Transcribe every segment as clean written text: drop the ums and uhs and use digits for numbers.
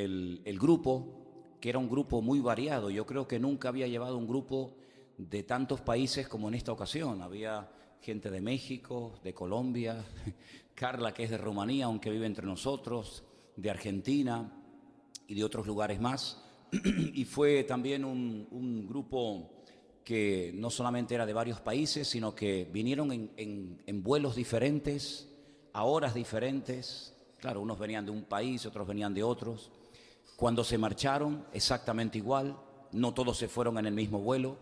el grupo, que era un grupo muy variado. Yo creo que nunca había llevado un grupo de tantos países como en esta ocasión. Había gente de México, de Colombia, Carla, que es de Rumanía, aunque vive entre nosotros, de Argentina y de otros lugares más. Y fue también un grupo que no solamente era de varios países, sino que vinieron en vuelos diferentes, a horas diferentes. Claro, unos venían de un país, otros venían de otros. Cuando se marcharon, exactamente igual. No todos se fueron en el mismo vuelo.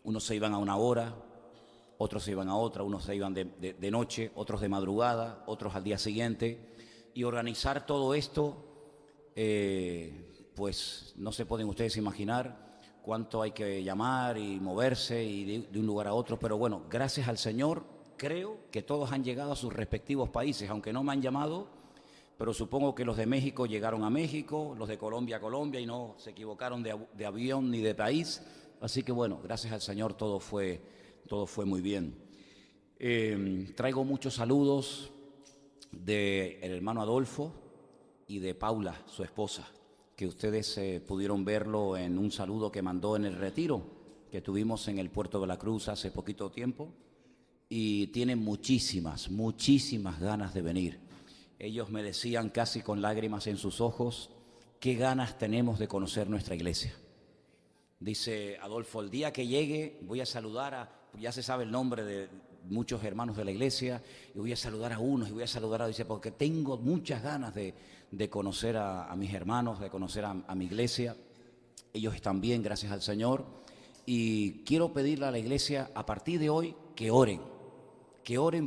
Unos se iban a una hora, otros se iban a otra, unos se iban de noche, otros de madrugada, otros al día siguiente. Y organizar todo esto, pues no se pueden ustedes imaginar cuánto hay que llamar y moverse y de un lugar a otro. Pero bueno, gracias al Señor, creo que todos han llegado a sus respectivos países, aunque no me han llamado, pero supongo que los de México llegaron a México, los de Colombia a Colombia y no se equivocaron de avión ni de país. Así que bueno, gracias al Señor todo fue muy bien. Traigo muchos saludos del hermano Adolfo y de Paula, su esposa, que ustedes pudieron verlo en un saludo que mandó en el retiro que tuvimos en el Puerto de la Cruz hace poquito tiempo, y tienen muchísimas ganas de venir. Ellos me decían casi con lágrimas en sus ojos, qué ganas tenemos de conocer nuestra iglesia. Dice Adolfo, el día que llegue voy a saludar ya se sabe el nombre de muchos hermanos de la iglesia, y voy a saludar a unos y voy a saludar a otros, dice, porque tengo muchas ganas de conocer a mis hermanos, de conocer a mi iglesia. Ellos están bien, gracias al Señor, y quiero pedirle a la iglesia a partir de hoy que oren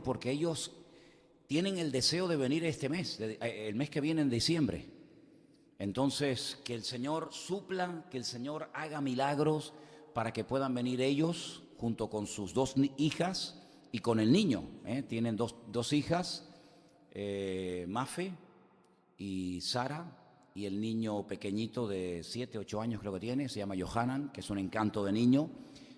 porque ellos tienen el deseo de venir este mes, el mes que viene en diciembre. Entonces, que el Señor supla, que el Señor haga milagros para que puedan venir ellos junto con sus dos hijas y con el niño. Tienen dos hijas, Mafe y Sara, y el niño pequeñito de 7, 8 años creo que tiene, se llama Johanan, que es un encanto de niño.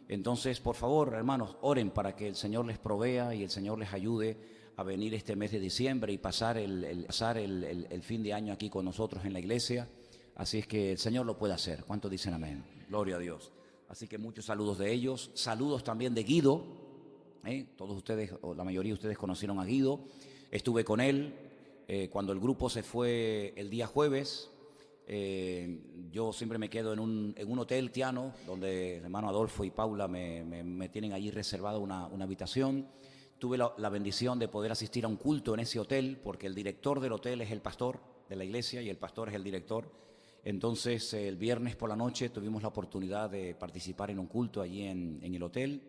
Entonces, por favor, hermanos, oren para que el Señor les provea y el Señor les ayude a venir este mes de diciembre y pasar el fin de año aquí con nosotros en la iglesia. Así es que el Señor lo puede hacer. ¿Cuántos dicen amén? Gloria a Dios. Así que muchos saludos de ellos. Saludos también de Guido. Todos ustedes, o la mayoría de ustedes conocieron a Guido. Estuve con él cuando el grupo se fue el día jueves. Yo siempre me quedo en un hotel tiano, donde el hermano Adolfo y Paula me tienen allí reservada una habitación. Tuve la bendición de poder asistir a un culto en ese hotel, porque el director del hotel es el pastor de la iglesia y el pastor es el director. Entonces, el viernes por la noche tuvimos la oportunidad de participar en un culto allí en el hotel.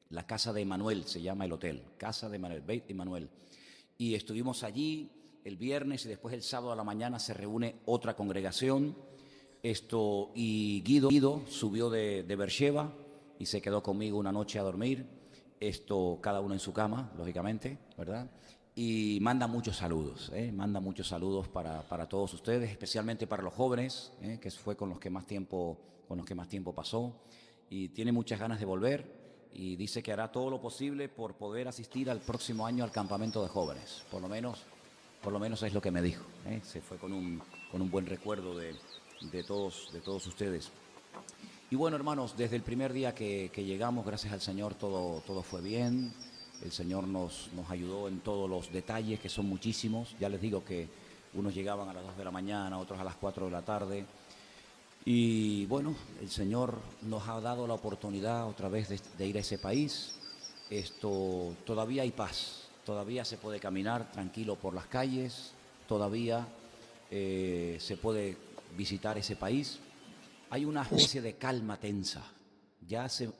La Casa de Emanuel se llama el hotel, Casa de Emanuel, Beit Emanuel. Y estuvimos allí el viernes y después el sábado a la mañana se reúne otra congregación. Y Guido subió de Beersheba y se quedó conmigo una noche a dormir. Cada uno en su cama, lógicamente, ¿verdad? Y manda muchos saludos para todos ustedes, especialmente para los jóvenes, que fue con los que más tiempo pasó, y tiene muchas ganas de volver y dice que hará todo lo posible por poder asistir al próximo año al campamento de jóvenes. Por lo menos es lo que me dijo. Se fue con un buen recuerdo de todos ustedes. Y bueno, hermanos, desde el primer día que llegamos, gracias al Señor, todo fue bien. El Señor nos ayudó en todos los detalles, que son muchísimos. Ya les digo que unos llegaban a las 2 de la mañana, otros a las 4 de la tarde. Y bueno, el Señor nos ha dado la oportunidad otra vez de ir a ese país. Todavía hay paz, todavía se puede caminar tranquilo por las calles, todavía se puede visitar ese país. Hay una especie de calma tensa. Ya hace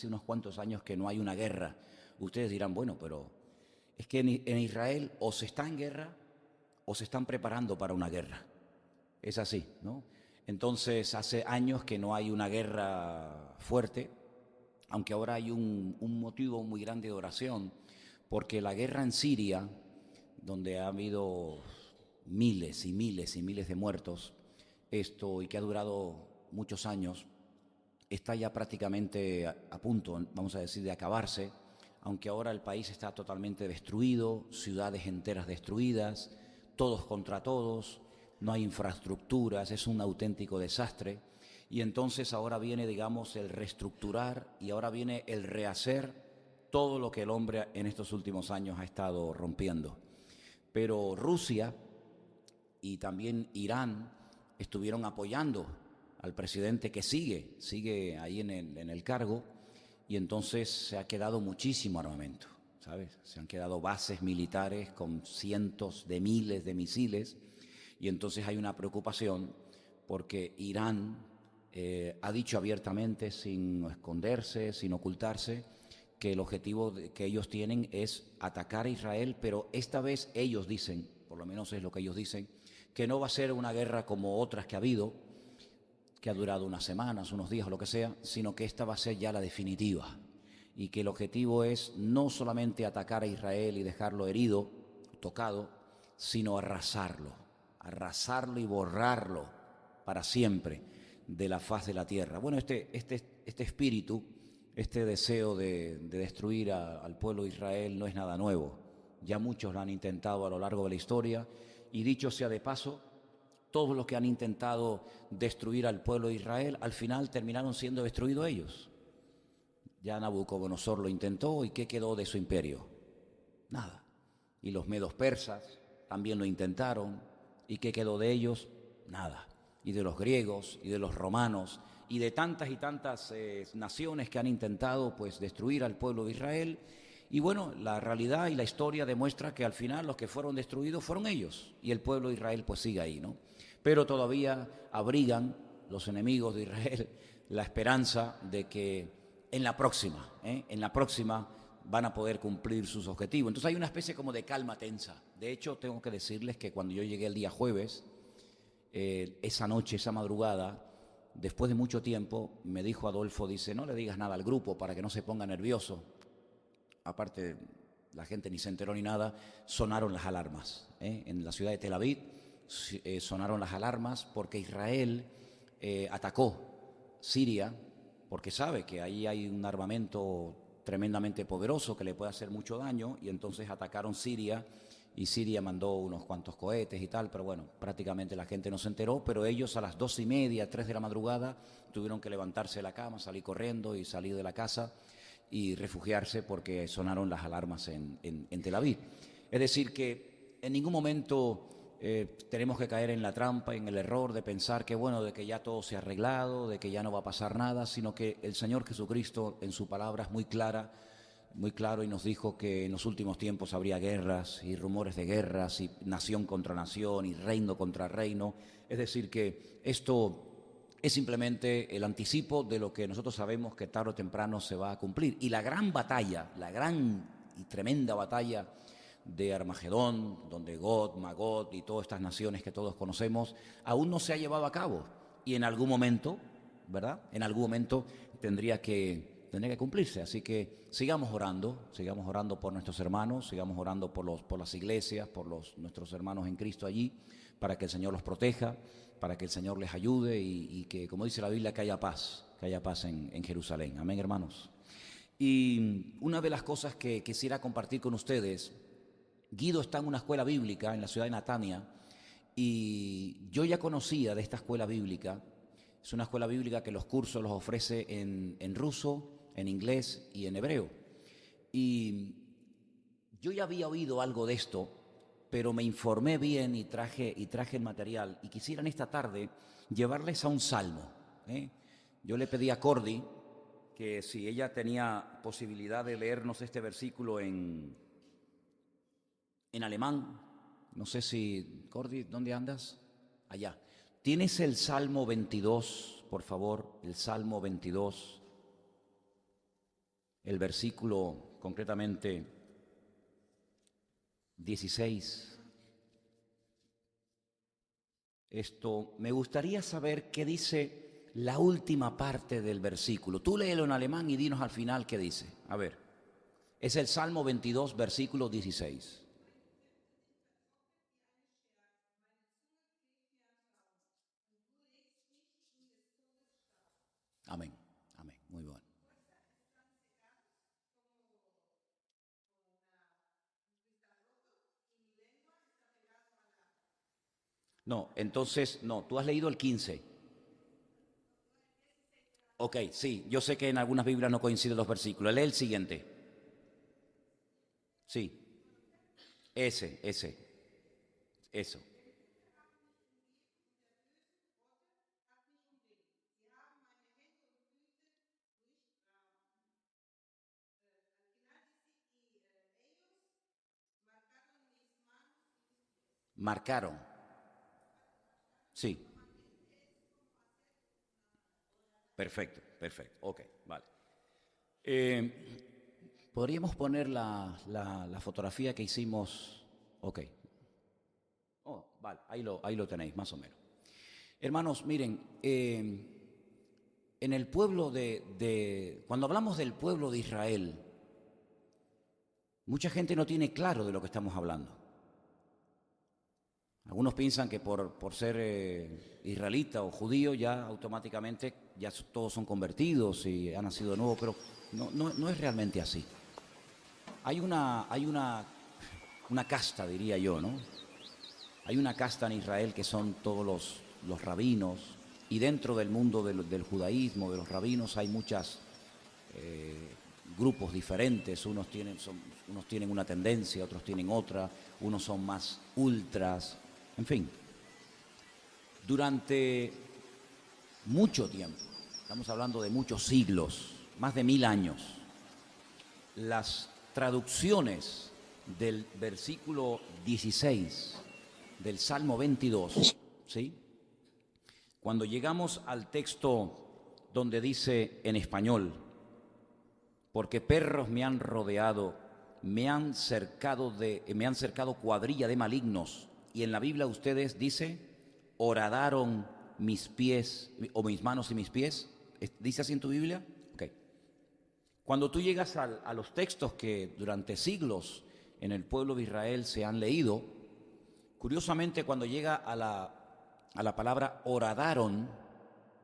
unos cuantos años que no hay una guerra. Ustedes dirán, bueno, pero es que en Israel o se está en guerra o se están preparando para una guerra. Es así, ¿no? Entonces, hace años que no hay una guerra fuerte, aunque ahora hay un motivo muy grande de oración, porque la guerra en Siria, donde ha habido miles y miles y miles de muertos, y que ha durado muchos años, está ya prácticamente a punto, vamos a decir, de acabarse, aunque ahora el país está totalmente destruido, ciudades enteras destruidas, todos contra todos, no hay infraestructuras, es un auténtico desastre. Y entonces ahora viene, digamos, el reestructurar y ahora viene el rehacer todo lo que el hombre en estos últimos años ha estado rompiendo. Pero Rusia y también Irán estuvieron apoyando al presidente que sigue ahí en el cargo, y entonces se ha quedado muchísimo armamento, ¿sabes? Se han quedado bases militares con cientos de miles de misiles, y entonces hay una preocupación porque Irán ha dicho abiertamente, sin esconderse, sin ocultarse, que el objetivo que ellos tienen es atacar a Israel, pero esta vez ellos dicen, por lo menos es lo que ellos dicen, que no va a ser una guerra como otras que ha habido, que ha durado unas semanas, unos días o lo que sea, sino que esta va a ser ya la definitiva, y que el objetivo es no solamente atacar a Israel y dejarlo herido, tocado, sino arrasarlo y borrarlo para siempre de la faz de la tierra. Bueno, este espíritu, este deseo de destruir al pueblo de Israel no es nada nuevo. Ya muchos lo han intentado a lo largo de la historia, y dicho sea de paso, todos los que han intentado destruir al pueblo de Israel, al final terminaron siendo destruidos ellos. Ya Nabucodonosor lo intentó, ¿y qué quedó de su imperio? Nada. Y los medos persas también lo intentaron, ¿y qué quedó de ellos? Nada. Y de los griegos, y de los romanos, y de tantas y tantas naciones que han intentado pues destruir al pueblo de Israel. Y bueno, la realidad y la historia demuestra que al final los que fueron destruidos fueron ellos, y el pueblo de Israel pues sigue ahí, ¿no? Pero todavía abrigan los enemigos de Israel la esperanza de que en la próxima van a poder cumplir sus objetivos. Entonces hay una especie como de calma tensa. De hecho, tengo que decirles que cuando yo llegué el día jueves, esa noche, esa madrugada, después de mucho tiempo, me dijo Adolfo, dice, no le digas nada al grupo para que no se ponga nervioso. Aparte, la gente ni se enteró ni nada, sonaron las alarmas. En la ciudad de Tel Aviv sonaron las alarmas porque Israel atacó Siria, porque sabe que ahí hay un armamento tremendamente poderoso que le puede hacer mucho daño, y entonces atacaron Siria, y Siria mandó unos cuantos cohetes y tal, pero bueno, prácticamente la gente no se enteró, pero ellos a las 2:30, 3 de la madrugada, tuvieron que levantarse de la cama, salir corriendo y salir de la casa y refugiarse porque sonaron las alarmas en Tel Aviv. Es decir, que en ningún momento tenemos que caer en la trampa, en el error de pensar que bueno, de que ya todo se ha arreglado, de que ya no va a pasar nada, sino que el Señor Jesucristo en su palabra es muy claro, y nos dijo que en los últimos tiempos habría guerras y rumores de guerras y nación contra nación y reino contra reino. Es decir, que esto es simplemente el anticipo de lo que nosotros sabemos que tarde o temprano se va a cumplir. Y la gran batalla, la gran y tremenda batalla de Armagedón, donde Gog, Magog y todas estas naciones que todos conocemos, aún no se ha llevado a cabo. Y en algún momento, ¿verdad? En algún momento tendría que cumplirse. Así que sigamos orando por nuestros hermanos, sigamos orando por las iglesias, por nuestros hermanos en Cristo allí, para que el Señor los proteja, para que el Señor les ayude y que, como dice la Biblia, que haya paz en Jerusalén. Amén, hermanos. Y una de las cosas que quisiera compartir con ustedes, Guido está en una escuela bíblica en la ciudad de Natania, y yo ya conocía de esta escuela bíblica. Es una escuela bíblica que los cursos los ofrece en ruso, en inglés y en hebreo. Y yo ya había oído algo de esto, pero me informé bien y traje el material, y quisiera en esta tarde llevarles a un salmo. Yo le pedí a Cordy que si ella tenía posibilidad de leernos este versículo en alemán. No sé si, Cordy, ¿dónde andas? Allá. ¿Tienes el Salmo 22, por favor? El Salmo 22, el versículo concretamente 16. Me gustaría saber qué dice la última parte del versículo. Tú léelo en alemán y dinos al final qué dice. A ver, es el Salmo 22, versículo 16. Amén, amén, muy bueno. No, entonces, no, tú has leído el 15. Ok, sí, yo sé que en algunas Biblias no coinciden los versículos. Lee el siguiente. Sí, eso. Marcaron. Sí, perfecto, perfecto. Ok, vale. Podríamos poner la fotografía que hicimos. Ok. Oh, vale, ahí lo tenéis, más o menos. Hermanos, miren, en el pueblo cuando hablamos del pueblo de Israel, mucha gente no tiene claro de lo que estamos hablando. Algunos piensan que por ser israelita o judío ya automáticamente ya todos son convertidos y han nacido de nuevo, pero no es realmente así. Hay una casta, diría yo, ¿no? Hay una casta en Israel que son todos los rabinos, y dentro del mundo del judaísmo, de los rabinos, hay muchos grupos diferentes. Unos tienen una tendencia, otros tienen otra, unos son más ultras, en fin. Durante mucho tiempo, estamos hablando de muchos siglos, más de 1000 años, las traducciones del versículo 16 del Salmo 22, ¿sí? Cuando llegamos al texto donde dice en español, porque perros me han rodeado, me han cercado cuadrilla de malignos, y en la Biblia ustedes dice, horadaron mis pies, o mis manos y mis pies, ¿dice así en tu Biblia? Ok. Cuando tú llegas a los textos que durante siglos en el pueblo de Israel se han leído, curiosamente cuando llega a la palabra horadaron,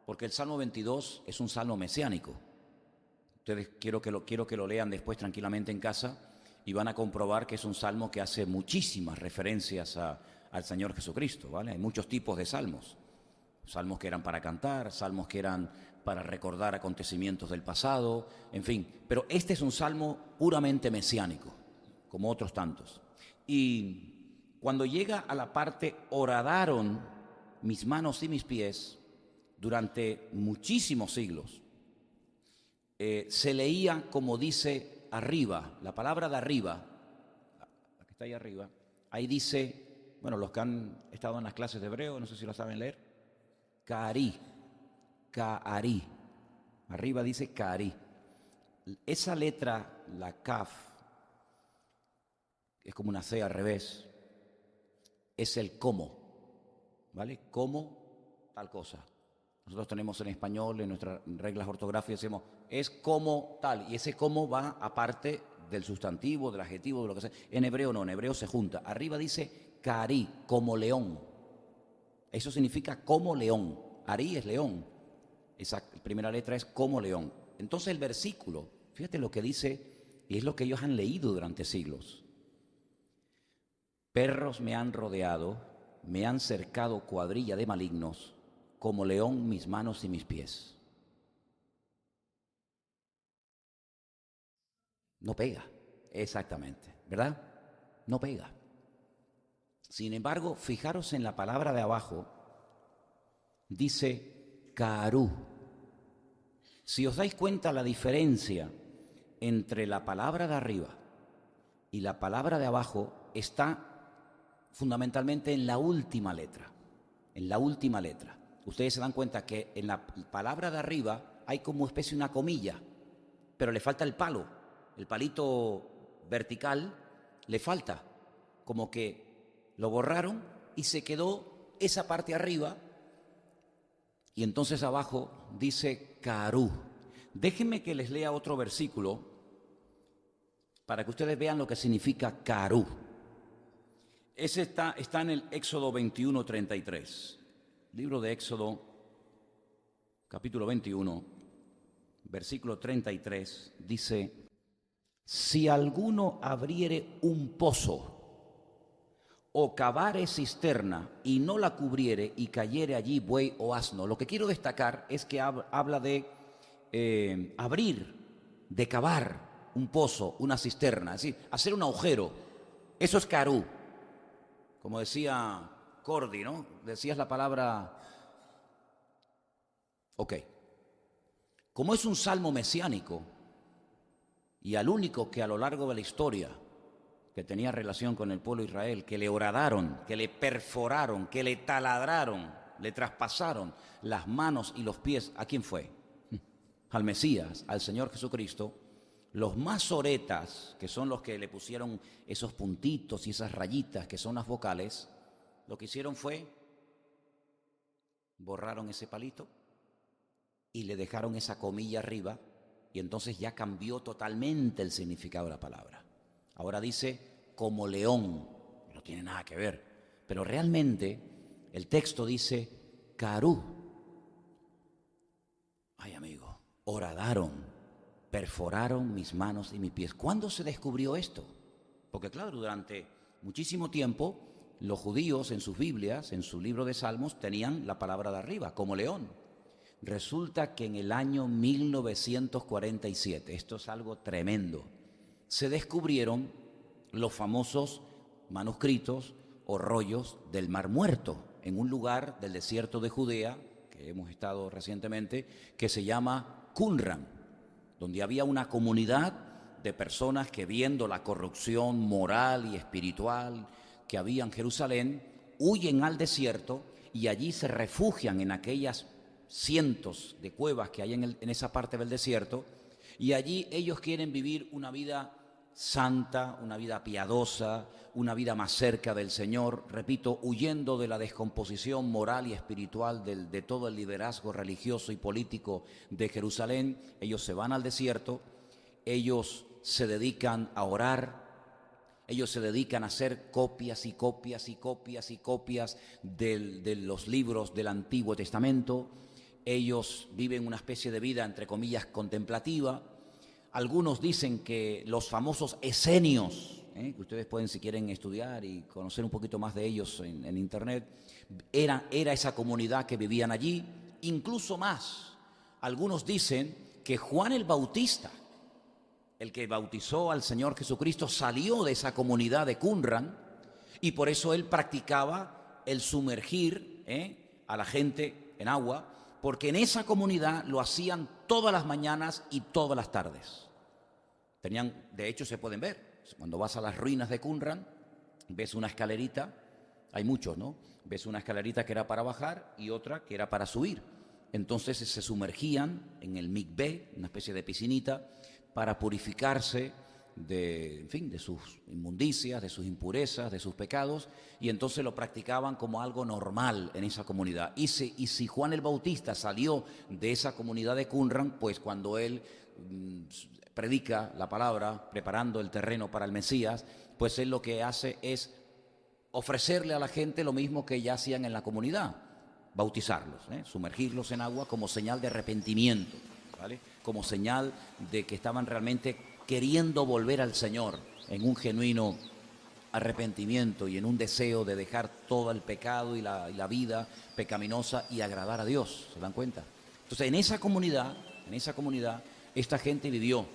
porque el Salmo 22 es un salmo mesiánico. Ustedes quiero que lo lean después tranquilamente en casa y van a comprobar que es un salmo que hace muchísimas referencias al Señor Jesucristo, ¿vale? Hay muchos tipos de salmos. Salmos que eran para cantar, salmos que eran para recordar acontecimientos del pasado, en fin. Pero este es un salmo puramente mesiánico, como otros tantos. Y cuando llega a la parte horadaron mis manos y mis pies, durante muchísimos siglos, se leía como dice arriba, la palabra de arriba, la que está ahí arriba, ahí dice, bueno, los que han estado en las clases de hebreo, no sé si lo saben leer, Kaari, Kaari, arriba dice Kaari. Esa letra, la Kaf, es como una C al revés, es el cómo, ¿vale? Cómo tal cosa. Nosotros tenemos en español, en nuestras reglas ortográficas, decimos, es como tal, y ese como va aparte del sustantivo, del adjetivo, de lo que sea. En hebreo no, en hebreo se junta. Arriba dice Kaari, como león. Eso significa como león. Ari es león. Esa primera letra es como león. Entonces el versículo, fíjate lo que dice, y es lo que ellos han leído durante siglos. Perros me han rodeado, me han cercado cuadrilla de malignos, como león mis manos y mis pies. No pega, exactamente, ¿verdad? No pega. Sin embargo, fijaros en la palabra de abajo, dice Kaarú. Si os dais cuenta la diferencia entre la palabra de arriba y la palabra de abajo, está fundamentalmente en la última letra. En la última letra. Ustedes se dan cuenta que en la palabra de arriba hay como especie de una comilla, pero le falta el palo, el palito vertical le falta, como que lo borraron y se quedó esa parte arriba, y entonces abajo dice Kaarú. Déjenme que les lea otro versículo para que ustedes vean lo que significa Kaarú. Ese está en el Éxodo 21:33. Libro de Éxodo, capítulo 21, versículo 33, dice: si alguno abriere un pozo o cavare cisterna y no la cubriere y cayere allí buey o asno. Lo que quiero destacar es que habla de abrir, de cavar un pozo, una cisterna, es decir, hacer un agujero. Eso es carú. Como decía Cordy, ¿no? Decías la palabra... Ok. Como es un salmo mesiánico y al único que a lo largo de la historia que tenía relación con el pueblo de Israel, que le horadaron, que le perforaron, que le taladraron, le traspasaron las manos y los pies, ¿a quién fue? Al Mesías, al Señor Jesucristo. Los masoretas, que son los que le pusieron esos puntitos y esas rayitas que son las vocales, lo que hicieron fue borraron ese palito y le dejaron esa comilla arriba, y entonces ya cambió totalmente el significado de la palabra. Ahora dice como león, no tiene nada que ver, pero realmente el texto dice carú. Ay, amigo, horadaron, perforaron mis manos y mis pies. ¿Cuándo se descubrió esto? Porque claro, durante muchísimo tiempo los judíos en sus Biblias, en su libro de Salmos, tenían la palabra de arriba, como león. Resulta que en el año 1947, esto es algo tremendo, se descubrieron los famosos manuscritos o rollos del Mar Muerto, en un lugar del desierto de Judea, que hemos estado recientemente, que se llama Qumran, donde había una comunidad de personas que, viendo la corrupción moral y espiritual que había en Jerusalén, huyen al desierto y allí se refugian en aquellas cientos de cuevas que hay en esa parte del desierto, y allí ellos quieren vivir una vida santa, una vida piadosa, una vida más cerca del Señor, repito, huyendo de la descomposición moral y espiritual de todo el liderazgo religioso y político de Jerusalén. Ellos se van al desierto, ellos se dedican a orar, ellos se dedican a hacer copias y copias y copias y copias de los libros del Antiguo Testamento. Ellos viven una especie de vida, entre comillas, contemplativa. Algunos dicen que los famosos esenios, que ustedes pueden, si quieren, estudiar y conocer un poquito más de ellos en internet, era esa comunidad que vivían allí. Incluso más, algunos dicen que Juan el Bautista, el que bautizó al Señor Jesucristo, salió de esa comunidad de Qumran, y por eso él practicaba el sumergir a la gente en agua, porque en esa comunidad lo hacían todas las mañanas y todas las tardes. De hecho, se pueden ver. Cuando vas a las ruinas de Qumran, ves una escalerita, hay muchos, ¿no? Ves una escalerita que era para bajar y otra que era para subir. Entonces se sumergían en el mikvé, una especie de piscinita, para purificarse de sus inmundicias, de sus impurezas, de sus pecados, y entonces lo practicaban como algo normal en esa comunidad. Y si Juan el Bautista salió de esa comunidad de Qumran, pues cuando él predica la palabra, preparando el terreno para el Mesías, pues él lo que hace es ofrecerle a la gente lo mismo que ya hacían en la comunidad, bautizarlos, sumergirlos en agua como señal de arrepentimiento, ¿vale? Como señal de que estaban realmente queriendo volver al Señor en un genuino arrepentimiento y en un deseo de dejar todo el pecado y la vida pecaminosa y agradar a Dios. ¿Se dan cuenta? Entonces, en esa comunidad, esta gente vivió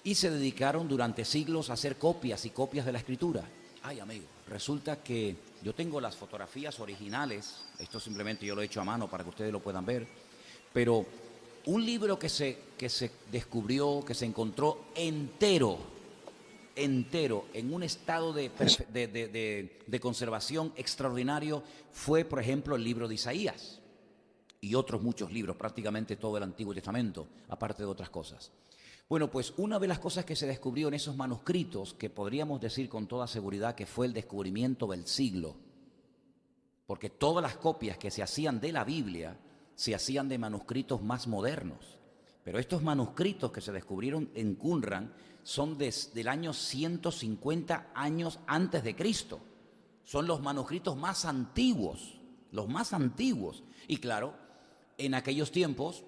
y se dedicaron durante siglos a hacer copias y copias de la Escritura. Ay, amigo, resulta que yo tengo las fotografías originales, esto simplemente yo lo he hecho a mano para que ustedes lo puedan ver, pero un libro que se descubrió, que se encontró entero, en un estado de conservación extraordinario, fue, por ejemplo, el libro de Isaías y otros muchos libros, prácticamente todo el Antiguo Testamento, aparte de otras cosas. Bueno, pues una de las cosas que se descubrió en esos manuscritos, que podríamos decir con toda seguridad que fue el descubrimiento del siglo, porque todas las copias que se hacían de la Biblia se hacían de manuscritos más modernos. Pero estos manuscritos que se descubrieron en Qumran son del año 150 años antes de Cristo. Son los manuscritos más antiguos, los más antiguos. Y claro, en aquellos tiempos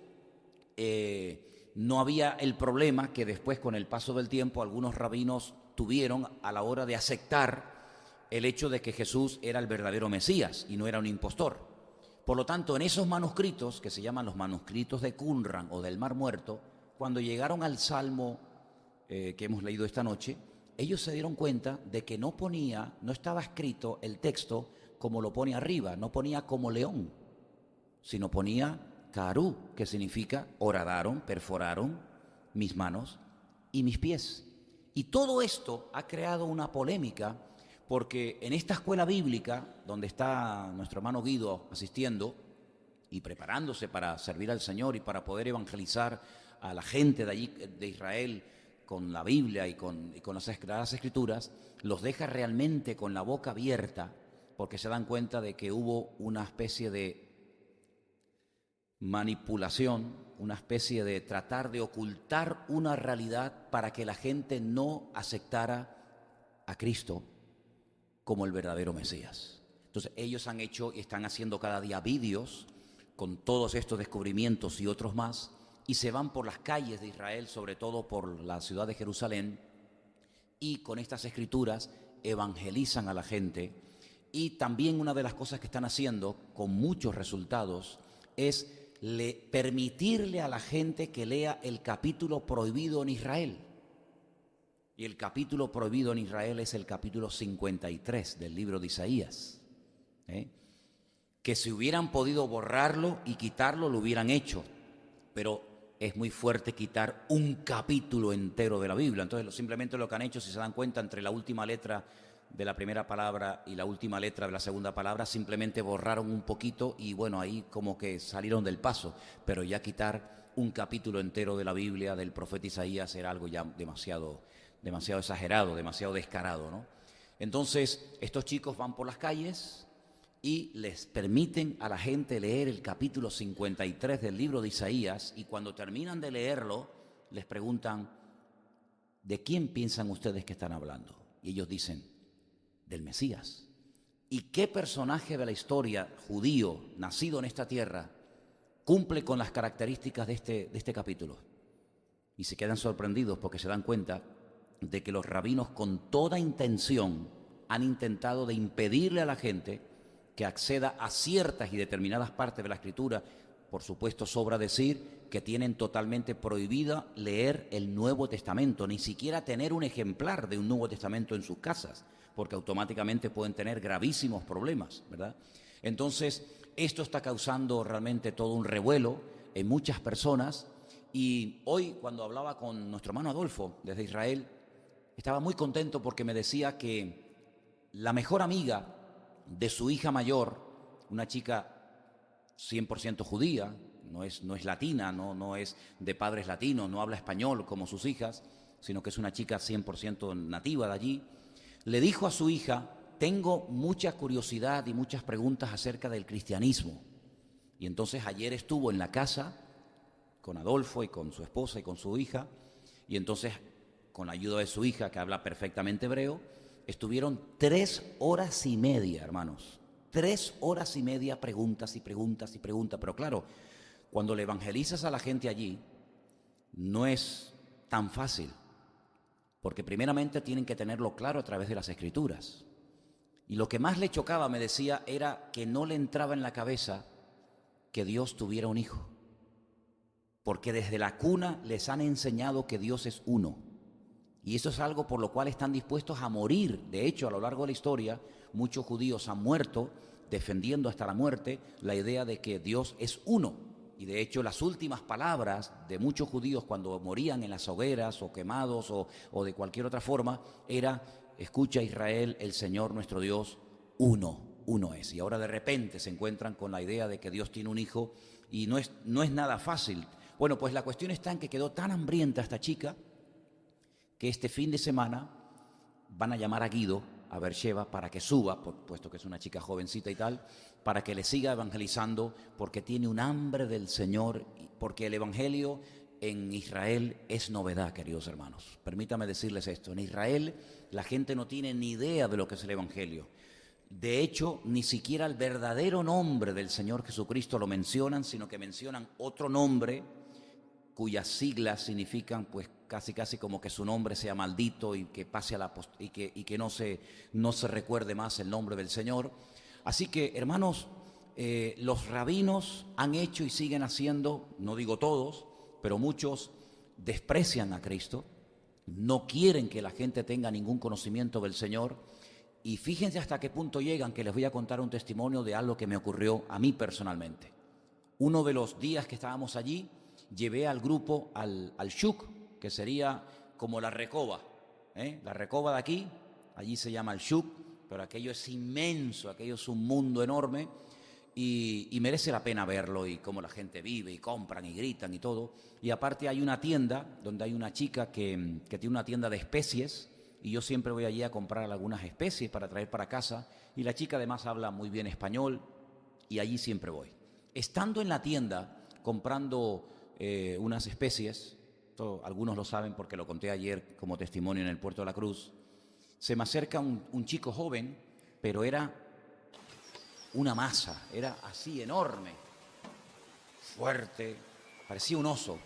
no había el problema que después, con el paso del tiempo, algunos rabinos tuvieron a la hora de aceptar el hecho de que Jesús era el verdadero Mesías y no era un impostor. Por lo tanto, en esos manuscritos, que se llaman los manuscritos de Qumran o del Mar Muerto, cuando llegaron al Salmo que hemos leído esta noche, ellos se dieron cuenta de que no estaba escrito el texto como lo pone arriba, no ponía como león, sino ponía Karú, que significa horadaron, perforaron mis manos y mis pies. Y todo esto ha creado una polémica, porque en esta escuela bíblica, donde está nuestro hermano Guido asistiendo y preparándose para servir al Señor y para poder evangelizar a la gente de allí, de Israel, con la Biblia y con las Sagradas Escrituras, los deja realmente con la boca abierta, porque se dan cuenta de que hubo una especie de manipulación, una especie de tratar de ocultar una realidad para que la gente no aceptara a Cristo como el verdadero Mesías. Entonces ellos han hecho y están haciendo cada día vídeos con todos estos descubrimientos y otros más, y se van por las calles de Israel, sobre todo por la ciudad de Jerusalén, y con estas escrituras evangelizan a la gente. Y también una de las cosas que están haciendo con muchos resultados es permitirle a la gente que lea el capítulo prohibido en Israel. Y el capítulo prohibido en Israel es el capítulo 53 del libro de Isaías. Que si hubieran podido borrarlo y quitarlo, lo hubieran hecho. Pero es muy fuerte quitar un capítulo entero de la Biblia. Entonces simplemente lo que han hecho, si se dan cuenta, entre la última letra de la primera palabra y la última letra de la segunda palabra, simplemente borraron un poquito y bueno, ahí como que salieron del paso. Pero ya quitar un capítulo entero de la Biblia del profeta Isaías era algo ya demasiado exagerado, demasiado descarado, ¿no? Entonces estos chicos van por las calles y les permiten a la gente leer el capítulo 53 del libro de Isaías, y cuando terminan de leerlo les preguntan: ¿de quién piensan ustedes que están hablando? Y ellos dicen: del Mesías. ¿Y qué personaje de la historia judío nacido en esta tierra cumple con las características de este capítulo? Y se quedan sorprendidos porque se dan cuenta de que los rabinos con toda intención han intentado de impedirle a la gente que acceda a ciertas y determinadas partes de la Escritura. Por supuesto, sobra decir que tienen totalmente prohibida leer el Nuevo Testamento, ni siquiera tener un ejemplar de un Nuevo Testamento en sus casas, porque automáticamente pueden tener gravísimos problemas, ¿verdad? Entonces, esto está causando realmente todo un revuelo en muchas personas. Y hoy, cuando hablaba con nuestro hermano Adolfo desde Israel, estaba muy contento porque me decía que la mejor amiga de su hija mayor, una chica 100% judía, no es latina, no es de padres latinos, no habla español como sus hijas, sino que es una chica 100% nativa de allí, le dijo a su hija: tengo mucha curiosidad y muchas preguntas acerca del cristianismo. Y entonces ayer estuvo en la casa con Adolfo y con su esposa y con su hija, y entonces con la ayuda de su hija, que habla perfectamente hebreo, estuvieron 3 horas y media, hermanos. 3 horas y media, preguntas y preguntas y preguntas. Pero claro, cuando le evangelizas a la gente allí, no es tan fácil, porque primeramente tienen que tenerlo claro a través de las Escrituras. Y lo que más le chocaba, me decía, era que no le entraba en la cabeza que Dios tuviera un hijo, porque desde la cuna les han enseñado que Dios es uno. Y eso es algo por lo cual están dispuestos a morir. De hecho, a lo largo de la historia, muchos judíos han muerto defendiendo hasta la muerte la idea de que Dios es uno. Y de hecho, las últimas palabras de muchos judíos cuando morían en las hogueras o quemados o de cualquier otra forma era: escucha, Israel, el Señor nuestro Dios, uno es. Y ahora de repente se encuentran con la idea de que Dios tiene un hijo, y no es nada fácil. Bueno, pues la cuestión está en que quedó tan hambrienta esta chica que este fin de semana van a llamar a Guido, a Beersheba, para que suba, puesto que es una chica jovencita y tal, para que le siga evangelizando, porque tiene un hambre del Señor, porque el evangelio en Israel es novedad, queridos hermanos. Permítame decirles esto: en Israel la gente no tiene ni idea de lo que es el evangelio. De hecho, ni siquiera el verdadero nombre del Señor Jesucristo lo mencionan, sino que mencionan otro nombre cuyas siglas significan pues casi como que su nombre sea maldito y que pase y que no se recuerde más el nombre del Señor. Así que, hermanos, los rabinos han hecho y siguen haciendo, no digo todos, pero muchos desprecian a Cristo, no quieren que la gente tenga ningún conocimiento del Señor. Y fíjense hasta qué punto llegan, que les voy a contar un testimonio de algo que me ocurrió a mí personalmente. Uno de los días que estábamos allí, llevé al grupo al Shuk, que sería como la Recoba, la Recoba de aquí, allí se llama el Shuk, pero aquello es inmenso, aquello es un mundo enorme y merece la pena verlo y cómo la gente vive y compran y gritan y todo. Y aparte hay una tienda donde hay una chica que tiene una tienda de especies y yo siempre voy allí a comprar algunas especies para traer para casa y la chica además habla muy bien español y allí siempre voy. Estando en la tienda comprando unas especies, algunos lo saben porque lo conté ayer como testimonio en el Puerto de la Cruz, se me acerca un chico joven, pero era una masa, era así enorme, fuerte, parecía un oso.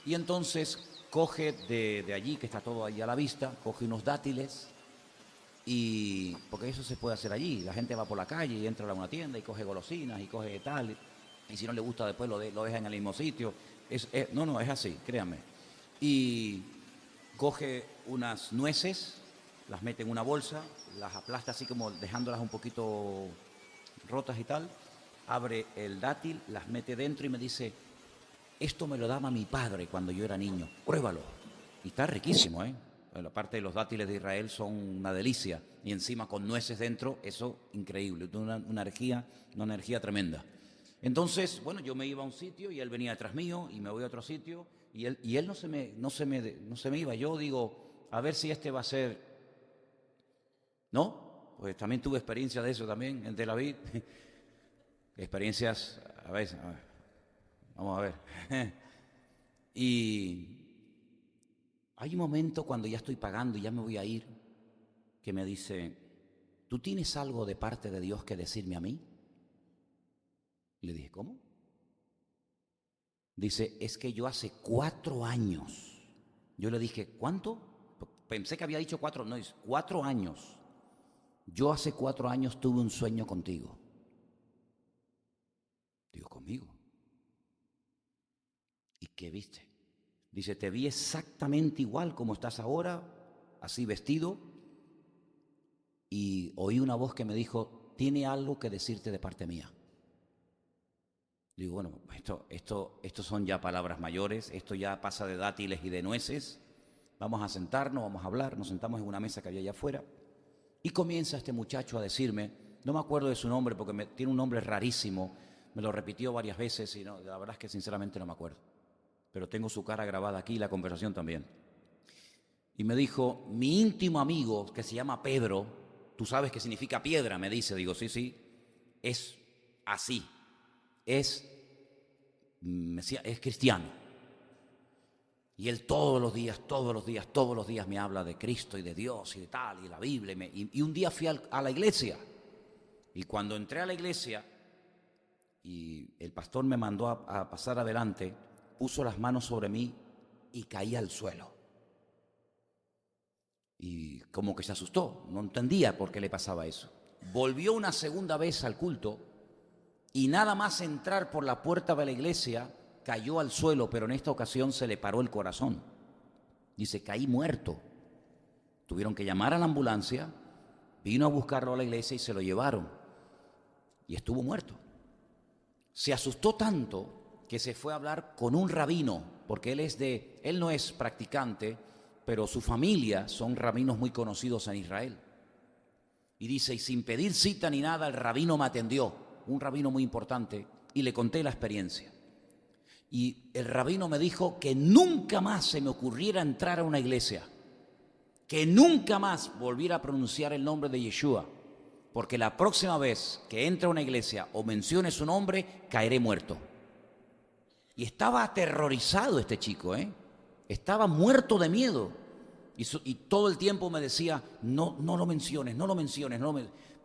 Y entonces coge de allí, que está todo ahí a la vista, coge unos dátiles, y porque eso se puede hacer allí, la gente va por la calle y entra a una tienda y coge golosinas y coge tal, y si no le gusta después lo deja en el mismo sitio. No, es así, créanme. Y coge unas nueces, las mete en una bolsa, las aplasta así como dejándolas un poquito rotas y tal, abre el dátil, las mete dentro y me dice: esto me lo daba mi padre cuando yo era niño, pruébalo. Y está riquísimo, La parte de los dátiles de Israel son una delicia y encima con nueces dentro, eso increíble, una energía tremenda. Entonces, bueno, yo me iba a un sitio y él venía detrás mío y me voy a otro sitio y él no se me iba. Yo digo, a ver si este va a ser, ¿no? Pues también tuve experiencia de eso también en Tel Aviv. Experiencias, a ver, vamos a ver. Y hay un momento cuando ya estoy pagando y ya me voy a ir, que me dice: ¿tú tienes algo de parte de Dios que decirme a mí? Le dije: ¿cómo? Dice: es que yo hace 4 años. Yo le dije: ¿cuánto? Pensé que había dicho 4, no, es 4 años. Yo hace 4 años tuve un sueño contigo. Digo: ¿conmigo? ¿Y qué viste? Dice: te vi exactamente igual como estás ahora, así vestido, y oí una voz que me dijo: tiene algo que decirte de parte mía. Digo: bueno, esto son ya palabras mayores, esto ya pasa de dátiles y de nueces. Vamos a sentarnos, vamos a hablar. Nos sentamos en una mesa que había allá afuera y comienza este muchacho a decirme, no me acuerdo de su nombre porque tiene un nombre rarísimo, me lo repitió varias veces y no, la verdad es que sinceramente no me acuerdo, pero tengo su cara grabada aquí y la conversación también. Y me dijo: mi íntimo amigo, que se llama Pedro, tú sabes qué significa piedra, me dice. Digo: sí, es así, es cristiano. Y él todos los días me habla de Cristo y de Dios y de tal, y la Biblia. Y un día fui a la iglesia, y cuando entré a la iglesia y el pastor me mandó a pasar adelante, puso las manos sobre mí y caí al suelo. Y como que se asustó, no entendía por qué le pasaba eso. Volvió una segunda vez al culto y nada más entrar por la puerta de la iglesia cayó al suelo, pero en esta ocasión se le paró el corazón. Dice: caí muerto. Tuvieron que llamar a la ambulancia, vino a buscarlo a la iglesia y se lo llevaron. Y estuvo muerto. Se asustó tanto que se fue a hablar con un rabino, porque él no es practicante, pero su familia son rabinos muy conocidos en Israel. Y dice: y sin pedir cita ni nada, el rabino me atendió, un rabino muy importante, y le conté la experiencia. Y el rabino me dijo que nunca más se me ocurriera entrar a una iglesia, que nunca más volviera a pronunciar el nombre de Yeshua, porque la próxima vez que entre a una iglesia o mencione su nombre, caeré muerto. Y estaba aterrorizado este chico, estaba muerto de miedo. Y todo el tiempo me decía: no lo menciones.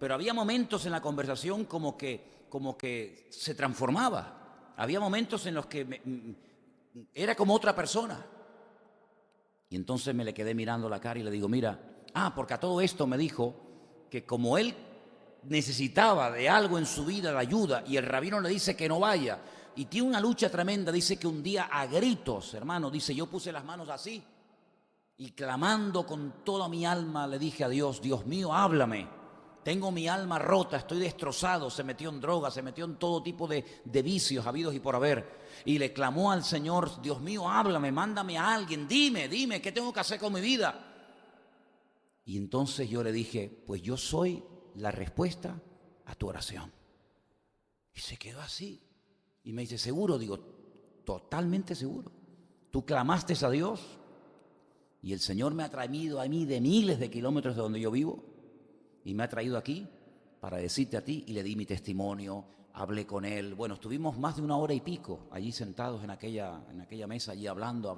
Pero había momentos en la conversación como que se transformaba. Había momentos en los que era como otra persona. Y entonces me le quedé mirando la cara y le digo, mira, porque a todo esto me dijo que como él necesitaba de algo en su vida, de ayuda, y el rabino le dice que no vaya, y tiene una lucha tremenda, dice que un día a gritos, hermano, dice, yo puse las manos así, y clamando con toda mi alma le dije a Dios, Dios mío, háblame, tengo mi alma rota, estoy destrozado, se metió en drogas, se metió en todo tipo de vicios habidos y por haber, y le clamó al Señor, Dios mío, háblame, mándame a alguien, dime, ¿qué tengo que hacer con mi vida? Y entonces yo le dije, pues yo soy la respuesta a tu oración. Y se quedó así. Y me dice, ¿seguro? Digo, totalmente seguro. Tú clamaste a Dios y el Señor me ha traído a mí de miles de kilómetros de donde yo vivo y me ha traído aquí para decirte a ti, y le di mi testimonio, hablé con él. Bueno, estuvimos más de 1 hora y pico allí sentados en aquella mesa, allí hablando.